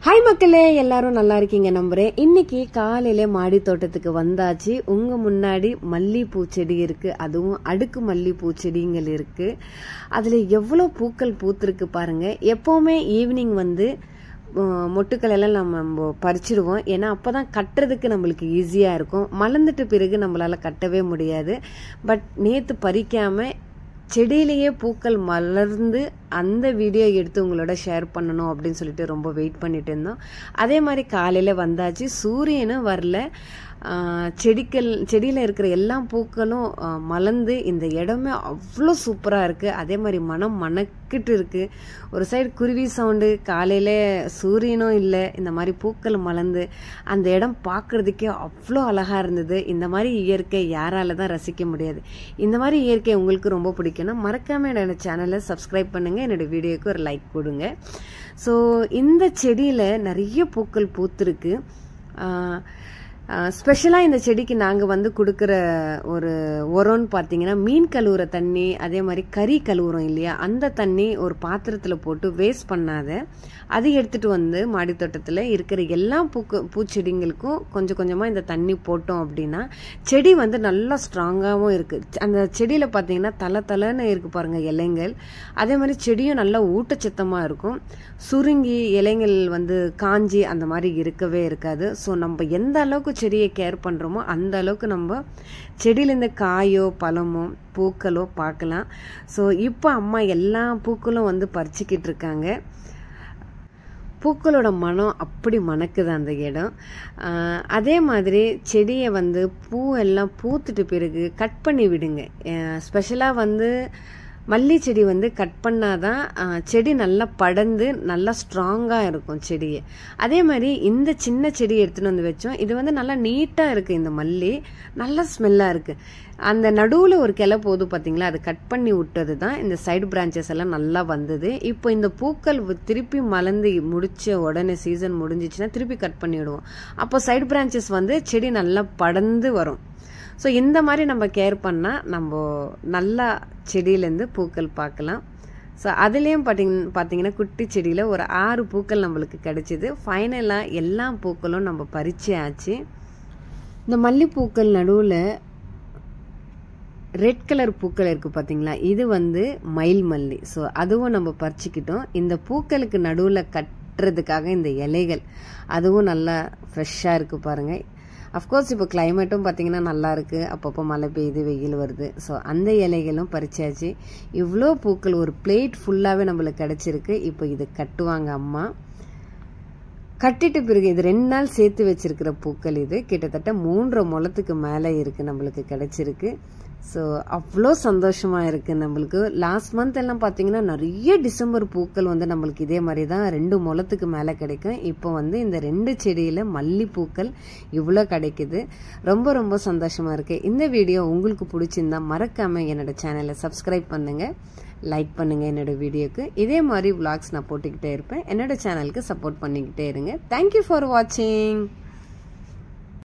Hi மக்களே, எல்லாரும் நல்லா இருக்கீங்க நம்புறேன். இன்னைக்கு காலையில மாடி தோட்டத்துக்கு வந்தாச்சு. உங்க முன்னாடி மல்லிப்பூ செடி இருக்கு, அதுவும் அடுக்கு மல்லிப்பூ செடிங்கள் இருக்கு. அதுல எவ்வளவு பூக்கள் பூத்திருக்கு பாருங்க. எப்பவுமே ஈவினிங் மொட்டுக்கள் எல்லாம் நம்ம பறிச்சிடுவோம். ஏன்னா அப்பதான் கட்டுறதுக்கு நம்மளுக்கு ஈஸியா இருக்கும். மலர்ந்துட்டு பிறகு நம்மளால கட்டவே முடியாது. பட் நேத்து பறிக்காம செடியிலேயே பூக்கள் மலர்ந்து அந்த வீடியோ எடுத்து உங்களோட ஷேர் பண்ணணும் அப்படின்னு சொல்லிட்டு ரொம்ப வெயிட் பண்ணிட்டு இருந்தோம். அதே மாதிரி காலையில வந்தாச்சு. சூரியனும் வரல. செடியில இருக்கிற எல்லா பூக்களும் மலர்ந்து இந்த இடமே அவ்வளோ சூப்பரா இருக்கு. அதே மாதிரி மனம் மணக்கிட்டு இருக்கு. ஒரு சைடு குருவி சவுண்டு, காலையில சூரியனும் இல்லை, இந்த மாதிரி பூக்கள் மலர்ந்து அந்த இடம் பார்க்கறதுக்கே அவ்வளோ அழகா இருந்தது. இந்த மாதிரி இயற்கை யாரால தான் ரசிக்க முடியாது. இந்த மாதிரி இயற்கை உங்களுக்கு ரொம்ப பிடிக்கும்னா மறக்காம என்னோட சேனலை சப்ஸ்கிரைப் பண்ணுங்க, என்னோட வீடியோக்கு ஒரு லைக் கொடுங்க. ஸோ இந்த செடியில நிறைய பூக்கள் பூத்திருக்கு. ஸ்பெஷலா இந்த செடிக்கு நாங்க கொடுக்கற ஒரு உரம்னு பாத்தீங்கன்னா மீன் கழுவுற தண்ணி, அதே மாதிரி கறி கழுவுறோம் இல்லையா, அந்த தண்ணி ஒரு பாத்திரத்துல போட்டு வேஸ்ட் பண்ணாத அதை எடுத்துட்டு மாடி தோட்டத்துல இருக்கிற எல்லா பூச்செடிங்களுக்கும் கொஞ்சம் கொஞ்சமா இந்த தண்ணி போட்டோம் அப்படின்னா செடி நல்லா ஸ்ட்ராங்காவும் இருக்கு. அந்த செடியில பாத்தீங்கன்னா தலை தலைன்னு இருக்கு பாருங்க இலைங்கள். அதே மாதிரி செடியும் நல்லா ஊட்டச்சத்தமா இருக்கும். சுருங்கி இலைங்கள் காஞ்சி அந்த மாதிரி இருக்கவே இருக்காது. ஸோ நம்ம எந்த அளவுக்கு செடியை கேர் பண்றோமோ அந்த அளவுக்கு நம்ம செடியிலேருந்து காயோ பழமோ பூக்களோ பார்க்கலாம். ஸோ இப்போ அம்மா எல்லா பூக்களும் பறிச்சுக்கிட்டு இருக்காங்க. பூக்களோட மனம் அப்படி மணக்குது அந்த இடம். அதே மாதிரி செடியை பூ எல்லாம் பூத்துட்டு பிறகு கட் பண்ணி விடுங்க. ஸ்பெஷலா மல்லி செடி கட் பண்ணாதான் செடி நல்லா படர்ந்து நல்லா ஸ்ட்ராங்கா இருக்கும் செடியை. அதே மாதிரி இந்த சின்ன செடி எடுத்துட்டு வச்சோம். இது நல்லா நீட்டா இருக்கு. இந்த மல்லி நல்லா ஸ்மெல்லா இருக்கு. அந்த நடுவுல ஒரு கிளை போது பாத்தீங்களா, அது கட் பண்ணி விட்டது தான் இந்த சைடு பிரான்ச்சஸ் எல்லாம் நல்லா வந்தது. இப்போ இந்த பூக்கள் திருப்பி மலர்ந்து முடிச்ச உடனே சீசன் முடிஞ்சிச்சுன்னா திருப்பி கட் பண்ணி விடுவோம். அப்போ சைடு பிரான்ச்சஸ் செடி நல்லா படர்ந்து வரும். ஸோ இந்த மாதிரி நம்ம கேர் பண்ணால் நம்ம நல்லா செடியிலேருந்து பூக்கள் பார்க்கலாம். ஸோ அதுலேயும் பார்த்தீங்கன்னா குட்டி செடியில் ஒரு 6 பூக்கள் நம்மளுக்கு கிடைச்சிது. ஃபைனலாக எல்லா பூக்களும் நம்ம பறிச்சு ஆச்சு. இந்த மல்லிப்பூக்கள் நடுவில் ரெட் கலர் பூக்கள் இருக்கு பார்த்தீங்களா, இது மயில் மல்லி. ஸோ அதுவும் நம்ம பறிச்சுக்கிட்டோம். இந்த பூக்களுக்கு நடுவில் கட்டுறதுக்காக இந்த இலைகள் அதுவும் நல்லா ஃப்ரெஷ்ஷாக இருக்கு பாருங்க. அஃப்கோர்ஸ் இப்போ கிளைமேட்டும் பார்த்தீங்கன்னா நல்லா இருக்கு. அப்பப்போ மழை பெய்யுது, வெயில் வருது. ஸோ அந்த இலைகளும் பறிச்சாச்சு. இவ்வளோ பூக்கள் ஒரு பிளேட் ஃபுல்லாகவே நம்மளுக்கு கிடைச்சிருக்கு. இப்போ இது கட்டுவாங்க அம்மா. கட்டிட்டு பிறகு இது 2 நாள் சேர்த்து வச்சிருக்கிற பூக்கள். இது கிட்டத்தட்ட 3.5 முழத்துக்கு மேலே இருக்கு நம்மளுக்கு கிடைச்சிருக்கு. ஸோ அவ்வளோ சந்தோஷமா இருக்கு நம்மளுக்கு. லாஸ்ட் மந்த் எல்லாம் பார்த்தீங்கன்னா நிறைய டிசம்பர் பூக்கள் நம்மளுக்கு இதே மாதிரி தான் 2 முழத்துக்கு மேலே கிடைக்கும். இப்போ இந்த 2 செடியில மல்லிப்பூக்கள் இவ்வளோ கிடைக்குது. ரொம்ப ரொம்ப சந்தோஷமா இருக்கு. இந்த வீடியோ உங்களுக்கு பிடிச்சிருந்தா மறக்காம என்னோட சேனலை சப்ஸ்கிரைப் பண்ணுங்க, லைக் பண்ணுங்க என்னோட வீடியோக்கு. இதே மாதிரி விளாக்ஸ் நான் போட்டுக்கிட்டே இருப்பேன். என்னோட சேனலுக்கு சப்போர்ட் பண்ணிக்கிட்டே இருங்க. தேங்க்யூ ஃபார் வாட்சிங்.